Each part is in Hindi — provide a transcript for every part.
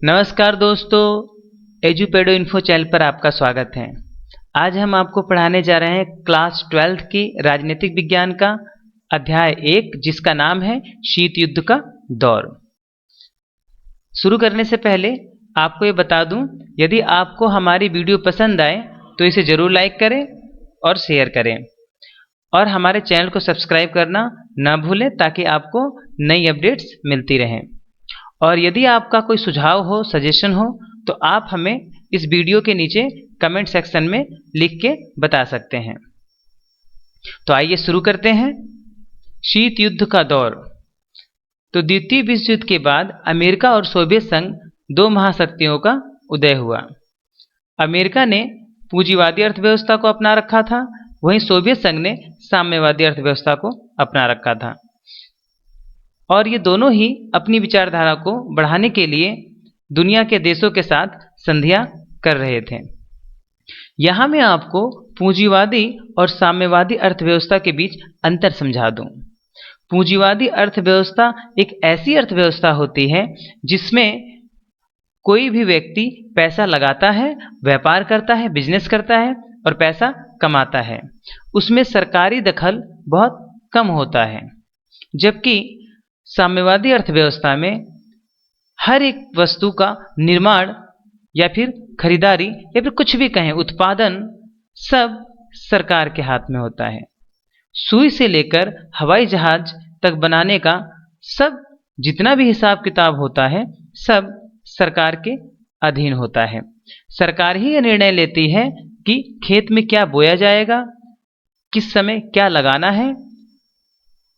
नमस्कार दोस्तों, एजुपेडो इन्फो चैनल पर आपका स्वागत है। आज हम आपको पढ़ाने जा रहे हैं क्लास 12th की राजनीतिक विज्ञान का अध्याय 1, जिसका नाम है शीत युद्ध का दौर। शुरू करने से पहले आपको ये बता दूं, यदि आपको हमारी वीडियो पसंद आए तो इसे ज़रूर लाइक करें और शेयर करें, और हमारे चैनल को सब्सक्राइब करना ना भूलें ताकि आपको नई अपडेट्स मिलती रहें। और यदि आपका कोई सुझाव हो, सजेशन हो, तो आप हमें इस वीडियो के नीचे कमेंट सेक्शन में लिख के बता सकते हैं। तो आइए शुरू करते हैं। शीत युद्ध का दौर। तो द्वितीय विश्व युद्ध के बाद अमेरिका और सोवियत संघ दो महाशक्तियों का उदय हुआ। अमेरिका ने पूंजीवादी अर्थव्यवस्था को अपना रखा था, वहीं सोवियत संघ ने साम्यवादी अर्थव्यवस्था को अपना रखा था, और ये दोनों ही अपनी विचारधारा को बढ़ाने के लिए दुनिया के देशों के साथ संधियां कर रहे थे। यहाँ मैं आपको पूंजीवादी और साम्यवादी अर्थव्यवस्था के बीच अंतर समझा दूं। पूंजीवादी अर्थव्यवस्था एक ऐसी अर्थव्यवस्था होती है जिसमें कोई भी व्यक्ति पैसा लगाता है, व्यापार करता है, बिजनेस करता है और पैसा कमाता है। उसमें सरकारी दखल बहुत कम होता है, जबकि साम्यवादी अर्थव्यवस्था में हर एक वस्तु का निर्माण या फिर खरीदारी या फिर कुछ भी कहें, उत्पादन, सब सरकार के हाथ में होता है। सुई से लेकर हवाई जहाज तक बनाने का सब जितना भी हिसाब किताब होता है, सब सरकार के अधीन होता है। सरकार ही यह निर्णय लेती है कि खेत में क्या बोया जाएगा, किस समय क्या लगाना है।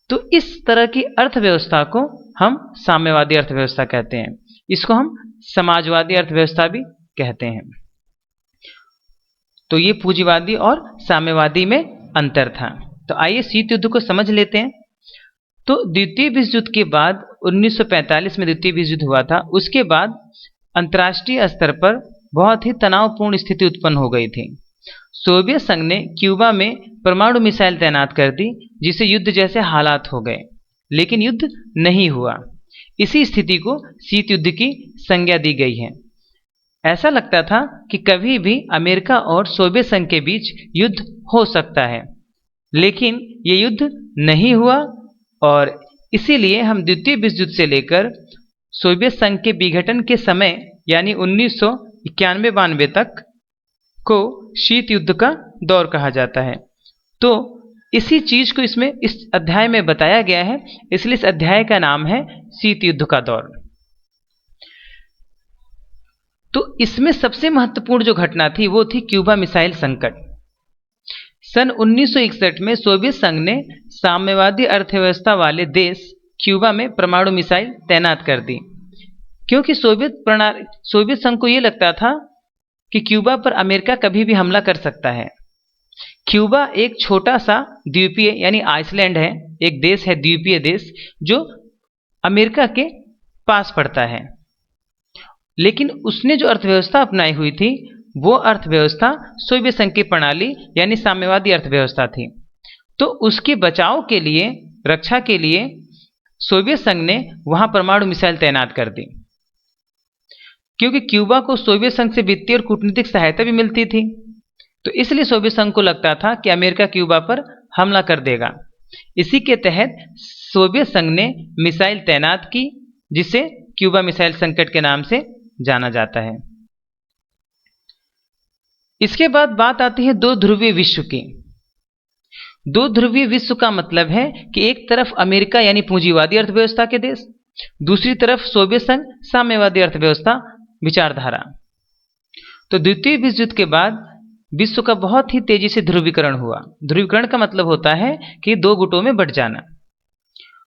तो इस तरह की अर्थव्यवस्था को हम साम्यवादी अर्थव्यवस्था कहते हैं। इसको हम समाजवादी अर्थव्यवस्था भी कहते हैं। तो ये पूंजीवादी और साम्यवादी में अंतर था। तो आइए शीत युद्ध को समझ लेते हैं। तो द्वितीय विश्व युद्ध के बाद 1945 में द्वितीय विश्व युद्ध हुआ था। उसके बाद अंतर्राष्ट्रीय स्तर पर बहुत ही तनावपूर्ण स्थिति उत्पन्न हो गई थी। सोवियत संघ ने क्यूबा में परमाणु मिसाइल तैनात कर दी, जिससे युद्ध जैसे हालात हो गए, लेकिन युद्ध नहीं हुआ। इसी स्थिति को शीत युद्ध की संज्ञा दी गई है। ऐसा लगता था कि कभी भी अमेरिका और सोवियत संघ के बीच युद्ध हो सकता है, लेकिन ये युद्ध नहीं हुआ, और इसीलिए हम द्वितीय विश्व युद्ध से लेकर सोवियत संघ के विघटन के समय यानी 1991-92 तक को शीत युद्ध का दौर कहा जाता है। तो इसी चीज को इसमें इस अध्याय में बताया गया है, इसलिए इस अध्याय का नाम है शीत युद्ध का दौर। तो इसमें सबसे महत्वपूर्ण जो घटना थी वो थी क्यूबा मिसाइल संकट। सन 1961 में सोवियत संघ ने साम्यवादी अर्थव्यवस्था वाले देश क्यूबा में परमाणु मिसाइल तैनात कर दी, क्योंकि सोवियत संघ को ये लगता था कि क्यूबा पर अमेरिका कभी भी हमला कर सकता है। क्यूबा एक छोटा सा द्वीपीय यानी आइसलैंड है, एक देश है, द्वीपीय देश, जो अमेरिका के पास पड़ता है। लेकिन उसने जो अर्थव्यवस्था अपनाई हुई थी वो अर्थव्यवस्था सोवियत संघ की प्रणाली यानी साम्यवादी अर्थव्यवस्था थी। तो उसके बचाव के लिए, रक्षा के लिए सोवियत संघ ने वहां परमाणु मिसाइल तैनात कर दी, क्योंकि क्यूबा को सोवियत संघ से वित्तीय और कूटनीतिक सहायता भी मिलती थी। तो इसलिए सोवियत संघ को लगता था कि अमेरिका क्यूबा पर हमला कर देगा। इसी के तहत सोवियत संघ ने मिसाइल तैनात की, जिसे क्यूबा मिसाइल संकट के नाम से जाना जाता है। इसके बाद बात आती है दो ध्रुवीय विश्व की। दो ध्रुवीय विश्व का मतलब है कि एक तरफ अमेरिका यानी पूंजीवादी अर्थव्यवस्था के देश, दूसरी तरफ सोवियत संघ साम्यवादी अर्थव्यवस्था विचारधारा। तो द्वितीय विश्व युद्ध के बाद विश्व का बहुत ही तेजी से ध्रुवीकरण हुआ। ध्रुवीकरण का मतलब होता है कि दो गुटों में बंट जाना।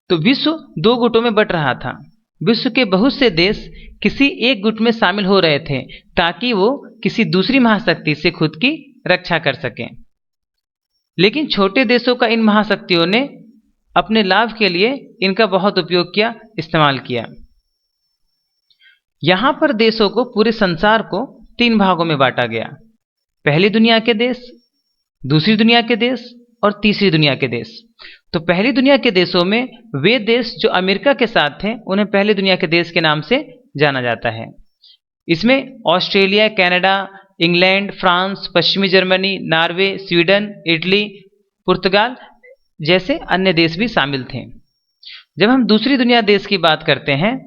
तो विश्व दो गुटों में बंट रहा था। विश्व के बहुत से देश किसी एक गुट में शामिल हो रहे थे ताकि वो किसी दूसरी महाशक्ति से खुद की रक्षा कर सकें। लेकिन छोटे देशों का इन महाशक्तियों ने अपने लाभ के लिए इनका बहुत उपयोग किया, इस्तेमाल किया। यहां पर देशों को, पूरे संसार को 3 भागों में बांटा गया। पहली दुनिया के देश, दूसरी दुनिया के देश और तीसरी दुनिया के देश। तो पहली दुनिया के देशों में वे देश जो अमेरिका के साथ थे उन्हें पहली दुनिया के देश के नाम से जाना जाता है। इसमें ऑस्ट्रेलिया, कनाडा, इंग्लैंड, फ्रांस, पश्चिमी जर्मनी, नॉर्वे, स्वीडन, इटली, पुर्तगाल जैसे अन्य देश भी शामिल थे। जब हम दूसरी दुनिया देश की बात करते हैं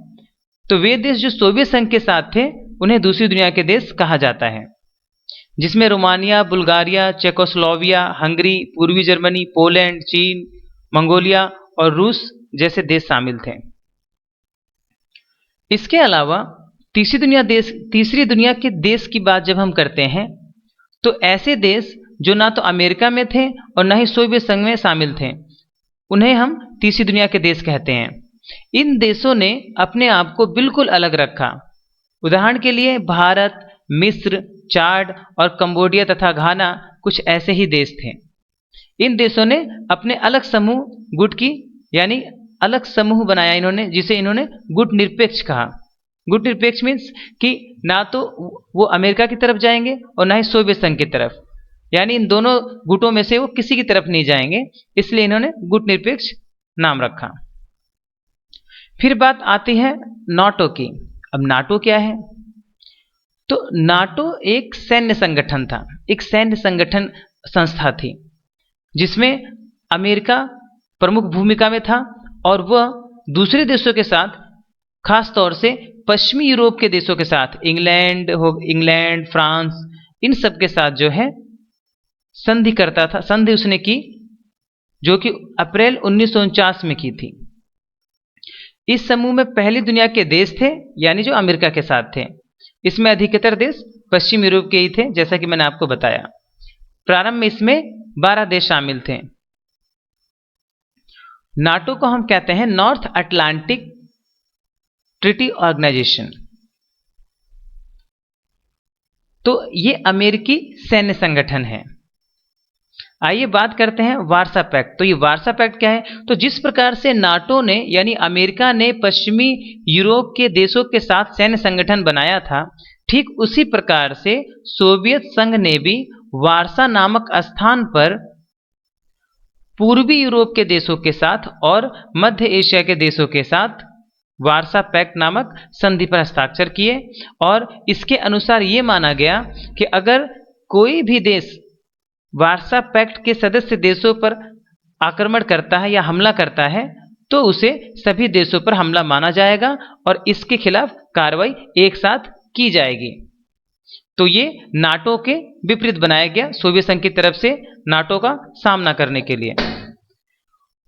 तो वे देश जो सोवियत संघ के साथ थे उन्हें दूसरी दुनिया के देश कहा जाता है, जिसमें रोमानिया, बुल्गारिया, चेकोस्लोवाकिया, हंगरी, पूर्वी जर्मनी, पोलैंड, चीन, मंगोलिया और रूस जैसे देश शामिल थे। इसके अलावा तीसरी दुनिया के देश की बात जब हम करते हैं तो ऐसे देश जो ना तो अमेरिका में थे और ना ही सोवियत संघ में शामिल थे, उन्हें हम तीसरी दुनिया के देश कहते हैं। इन देशों ने अपने आप को बिल्कुल अलग रखा। उदाहरण के लिए भारत, मिस्र, चाड और कंबोडिया तथा घाना कुछ ऐसे ही देश थे। इन देशों ने अपने अलग समूह गुट की यानी अलग समूह बनाया इन्होंने, जिसे इन्होंने गुट निरपेक्ष कहा। गुट निरपेक्ष मीन्स कि ना तो वो अमेरिका की तरफ जाएंगे और ना ही सोवियत संघ की तरफ, यानी इन दोनों गुटों में से वो किसी की तरफ नहीं जाएंगे, इसलिए इन्होंने गुट निरपेक्ष नाम रखा। फिर बात आती है नाटो की। अब नाटो क्या है? तो नाटो एक सैन्य संगठन था, एक सैन्य संगठन संस्था थी जिसमें अमेरिका प्रमुख भूमिका में था और वह दूसरे देशों के साथ, खास तौर से पश्चिमी यूरोप के देशों के साथ, इंग्लैंड, फ्रांस, इन सब के साथ जो है संधि करता था। संधि उसने की जो कि अप्रैल 1949 में की थी। इस समूह में पहली दुनिया के देश थे यानी जो अमेरिका के साथ थे। इसमें अधिकतर देश पश्चिम यूरोप के ही थे, जैसा कि मैंने आपको बताया। प्रारंभ में इसमें 12 देश शामिल थे। नाटो को हम कहते हैं नॉर्थ अटलांटिक ट्रीटी ऑर्गेनाइजेशन। तो ये अमेरिकी सैन्य संगठन है। आइए बात करते हैं वार्सा पैक्ट। तो ये वार्सा पैक्ट क्या है? तो जिस प्रकार से नाटो ने यानी अमेरिका ने पश्चिमी यूरोप के देशों के साथ सैन्य संगठन बनाया था, ठीक उसी प्रकार से सोवियत संघ ने भी वार्सा नामक स्थान पर पूर्वी यूरोप के देशों के साथ और मध्य एशिया के देशों के साथ वार्सा पैक्ट नामक संधि पर हस्ताक्षर किए। और इसके अनुसार ये माना गया कि अगर कोई भी देश वार्सा पैक्ट के सदस्य देशों पर आक्रमण करता है या हमला करता है तो उसे सभी देशों पर हमला माना जाएगा और इसके खिलाफ कार्रवाई एक साथ की जाएगी। तो ये नाटो के विपरीत बनाया गया सोवियत संघ की तरफ से नाटो का सामना करने के लिए।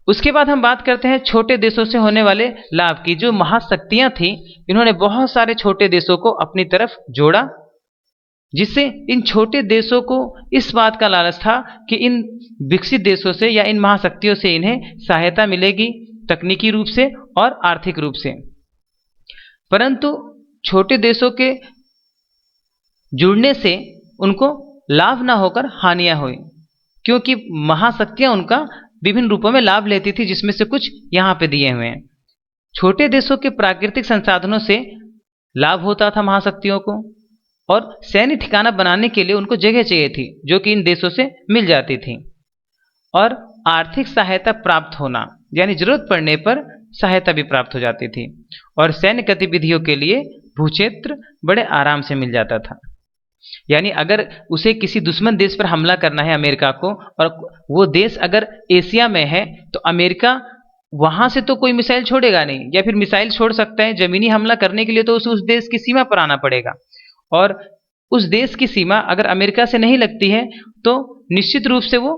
उसके बाद हम बात करते हैं छोटे देशों से होने वाले लाभ की। जो महाशक्तियां थी इन्होंने बहुत सारे छोटे देशों को अपनी तरफ जोड़ा, जिससे इन छोटे देशों को इस बात का लालच था कि इन विकसित देशों से या इन महाशक्तियों से इन्हें सहायता मिलेगी तकनीकी रूप से और आर्थिक रूप से। परंतु छोटे देशों के जुड़ने से उनको लाभ ना होकर हानियां हुई, क्योंकि महाशक्तियां उनका विभिन्न रूपों में लाभ लेती थी, जिसमें से कुछ यहाँ पे दिए हुए हैं। छोटे देशों के प्राकृतिक संसाधनों से लाभ होता था महाशक्तियों को, और सैन्य ठिकाना बनाने के लिए उनको जगह चाहिए थी जो कि इन देशों से मिल जाती थी। और आर्थिक सहायता प्राप्त होना यानी जरूरत पड़ने पर सहायता भी प्राप्त हो जाती थी। और सैन्य गतिविधियों के लिए भूक्षेत्र बड़े आराम से मिल जाता था। यानी अगर उसे किसी दुश्मन देश पर हमला करना है अमेरिका को, और वो देश अगर एशिया में है, तो अमेरिका वहां से तो कोई मिसाइल छोड़ेगा नहीं, या फिर मिसाइल छोड़ सकता है, जमीनी हमला करने के लिए तो उसे उस देश की सीमा पर आना पड़ेगा। और उस देश की सीमा अगर अमेरिका से नहीं लगती है तो निश्चित रूप से वो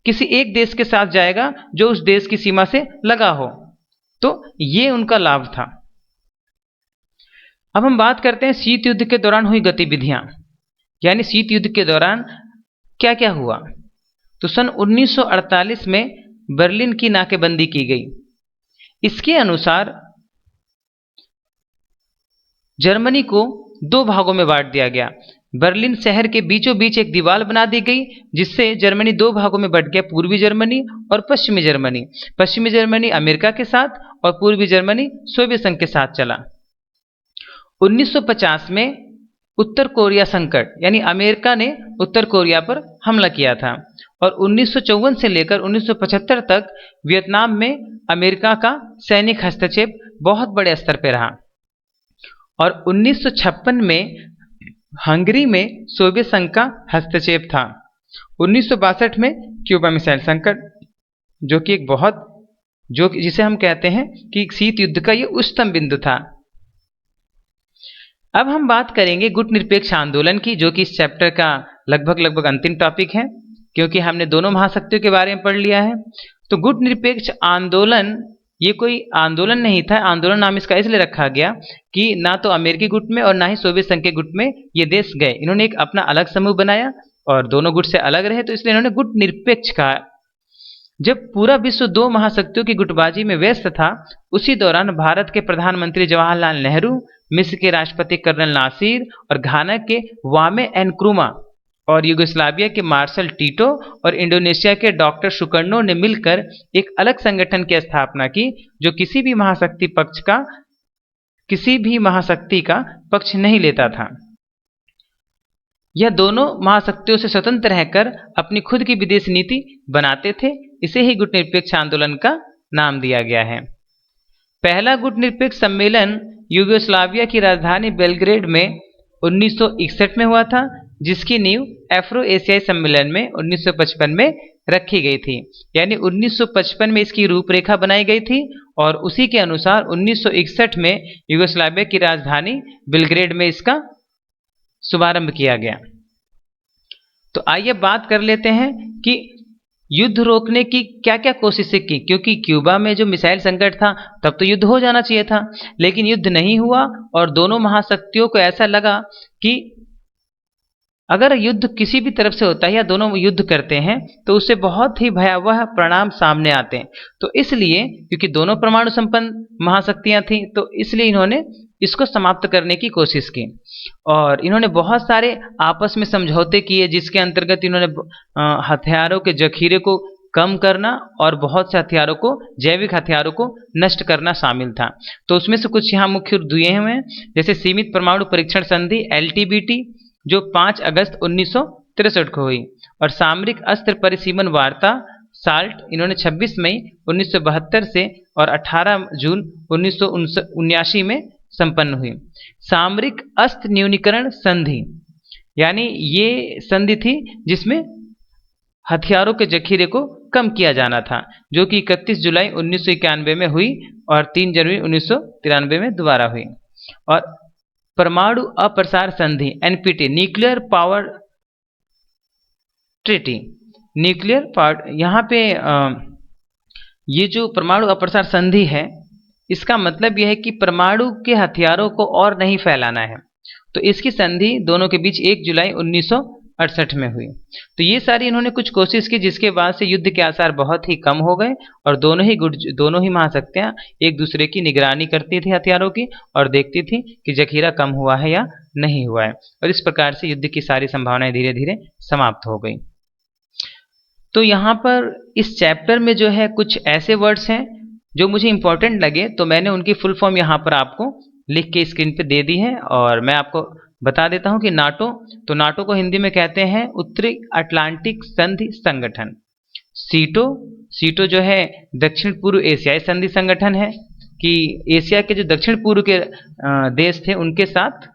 किसी एक देश के साथ जाएगा जो उस देश की सीमा से लगा हो। तो ये उनका लाभ था। अब हम बात करते हैं शीत युद्ध के दौरान हुई गतिविधियां, यानी शीत युद्ध के दौरान क्या क्या हुआ। तो सन 1948 में बर्लिन की नाकेबंदी की गई। इसके अनुसार जर्मनी को 2 भागों में बांट दिया गया। बर्लिन शहर के बीचों बीच एक दीवार बना दी गई, जिससे जर्मनी 2 भागों में बंट गया, पूर्वी जर्मनी और पश्चिमी जर्मनी। पश्चिमी जर्मनी अमेरिका के साथ और पूर्वी जर्मनी सोवियत संघ के साथ चला। 1950 में उत्तर कोरिया संकट, यानी अमेरिका ने उत्तर कोरिया पर हमला किया था, और 1954 से लेकर 1975 तक वियतनाम में अमेरिका का सैनिक हस्तक्षेप बहुत बड़े स्तर पर रहा। और 1956 में हंगरी में सोवियत संघ का हस्तक्षेप था। 1962 में क्यूबा मिसाइल संकट, जो कि एक बहुत जिसे हम कहते हैं कि शीत युद्ध का ये उच्चतम बिंदु था। अब हम बात करेंगे गुट निरपेक्ष आंदोलन की, जो कि इस चैप्टर का लगभग अंतिम टॉपिक है, क्योंकि हमने दोनों महाशक्तियों के बारे में पढ़ लिया है। तो गुट निरपेक्ष आंदोलन ये कोई आंदोलन नहीं था। आंदोलन नाम इसका इसलिए रखा गया कि ना तो अमेरिकी गुट में और ना ही सोवियत संघ के गुट में ये देश गए। इन्होंने एक अपना अलग समूह बनाया और दोनों गुट से अलग रहे, तो इसलिए इन्होंने गुट निरपेक्ष कहा। जब पूरा विश्व दो महाशक्तियों की गुटबाजी में व्यस्त था, उसी दौरान भारत के प्रधानमंत्री जवाहरलाल नेहरू, मिस्र के राष्ट्रपति कर्नल नासिर और घाना के वामे एनक्रुमा और युगोस्लाविया के मार्शल टीटो और इंडोनेशिया के डॉक्टर सुकर्नो ने मिलकर एक अलग संगठन की स्थापना की, जो किसी भी महाशक्ति का पक्ष नहीं लेता था। यह दोनों महाशक्तियों से स्वतंत्र रहकर अपनी खुद की विदेश नीति बनाते थे। इसे ही गुट निरपेक्ष आंदोलन का नाम दिया गया है। पहला गुट निरपेक्ष सम्मेलन युगोस्लाविया की राजधानी बेलग्रेड में 1961 में हुआ था, जिसकी नींव अफ्रो एशियाई सम्मेलन में 1955 में रखी गई थी। यानी 1955 में इसकी रूपरेखा बनाई गई थी और उसी के अनुसार 1961 में युगोस्लाविया की राजधानी बेलग्रेड में इसका शुभारंभ किया गया। तो आइए बात कर लेते हैं कि युद्ध रोकने की क्या क्या कोशिशें की, क्योंकि क्यूबा में जो मिसाइल संकट था तब तो युद्ध हो जाना चाहिए था, लेकिन युद्ध नहीं हुआ और दोनों महाशक्तियों को ऐसा लगा कि अगर युद्ध किसी भी तरफ से होता है या दोनों युद्ध करते हैं तो उससे बहुत ही भयावह परिणाम सामने आते हैं। तो इसलिए क्योंकि दोनों परमाणु संपन्न महाशक्तियां थीं, तो इसलिए इन्होंने इसको समाप्त करने की कोशिश की और इन्होंने बहुत सारे आपस में समझौते किए, जिसके अंतर्गत इन्होंने हथियारों के जखीरे को कम करना और बहुत से हथियारों को, जैविक हथियारों को नष्ट करना शामिल था। तो उसमें से कुछ यहाँ मुख्य दिए हुए हैं, जैसे सीमित परमाणु परीक्षण संधि LTBT, जो 5 अगस्त 1963 को हुई, और सामरिक अस्त्र परिसीमन वार्ता साल्ट, इन्होंने 26 मई 1972 से और 18 जून 1979 में संपन्न हुई। सामरिक अस्त्र न्यूनीकरण संधि, यानी ये संधि थी जिसमें हथियारों के जखीरे को कम किया जाना था, जो कि 31 जुलाई 1991 में हुई और 3 जनवरी 1993 में दोबारा हुई। और परमाणु अप्रसार संधि NPT, nuclear power treaty, nuclear power, यहाँ पे ये जो परमाणु अप्रसार संधि है, इसका मतलब यह है कि परमाणु के हथियारों को और नहीं फैलाना है। तो इसकी संधि दोनों के बीच 1 जुलाई 1968 में हुई। तो ये सारी इन्होंने कुछ कोशिश की, जिसके बाद से युद्ध के आसार बहुत ही कम हो गए और दोनों ही महाशक्तियां एक दूसरे की निगरानी करती थी हथियारों की और देखती थी कि जखीरा कम हुआ है या नहीं हुआ है, और इस प्रकार से युद्ध की सारी संभावनाएं धीरे धीरे समाप्त हो गई। तो यहाँ पर इस चैप्टर में जो है कुछ ऐसे वर्ड्स हैं जो मुझे इंपॉर्टेंट लगे, तो मैंने उनकी फुल फॉर्म यहाँ पर आपको लिख के स्क्रीन पे दे दी है और मैं आपको बता देता हूँ कि नाटो, तो नाटो को हिंदी में कहते हैं उत्तरी अटलांटिक संधि संगठन। सीटो जो है दक्षिण पूर्व एशियाई संधि संगठन है, कि एशिया के जो दक्षिण पूर्व के देश थे उनके साथ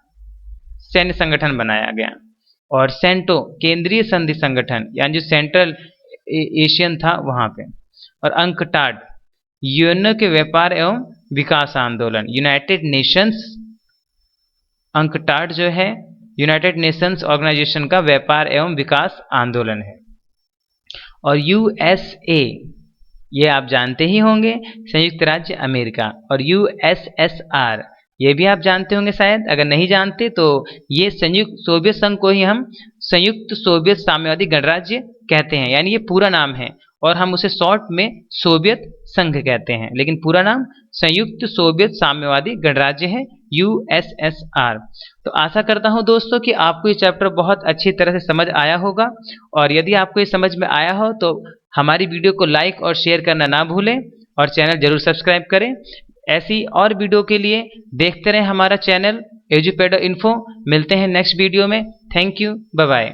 सैन्य संगठन बनाया गया। और सेंटो केंद्रीय संधि संगठन, यानी जो सेंट्रल एशियन था वहाँ पे। और अंकटाड यूएनओ के व्यापार एवं विकास आंदोलन, यूनाइटेड नेशंस, अंकटाड जो है यूनाइटेड नेशंस ऑर्गेनाइजेशन का व्यापार एवं विकास आंदोलन है। और USA, ये आप जानते ही होंगे, संयुक्त राज्य अमेरिका। और USSR, ये भी आप जानते होंगे शायद, अगर नहीं जानते तो ये संयुक्त सोवियत संघ को ही हम संयुक्त सोवियत साम्यवादी गणराज्य कहते हैं, यानी ये पूरा नाम है और हम उसे शॉर्ट में सोवियत संघ कहते हैं, लेकिन पूरा नाम संयुक्त सोवियत साम्यवादी गणराज्य है, USSR। तो आशा करता हूं दोस्तों कि आपको ये चैप्टर बहुत अच्छी तरह से समझ आया होगा, और यदि आपको ये समझ में आया हो तो हमारी वीडियो को लाइक और शेयर करना ना भूलें और चैनल जरूर सब्सक्राइब करें। ऐसी और वीडियो के लिए देखते रहें हमारा चैनल एजुपेडो इन्फो। मिलते हैं नेक्स्ट वीडियो में। Thank you, bye bye.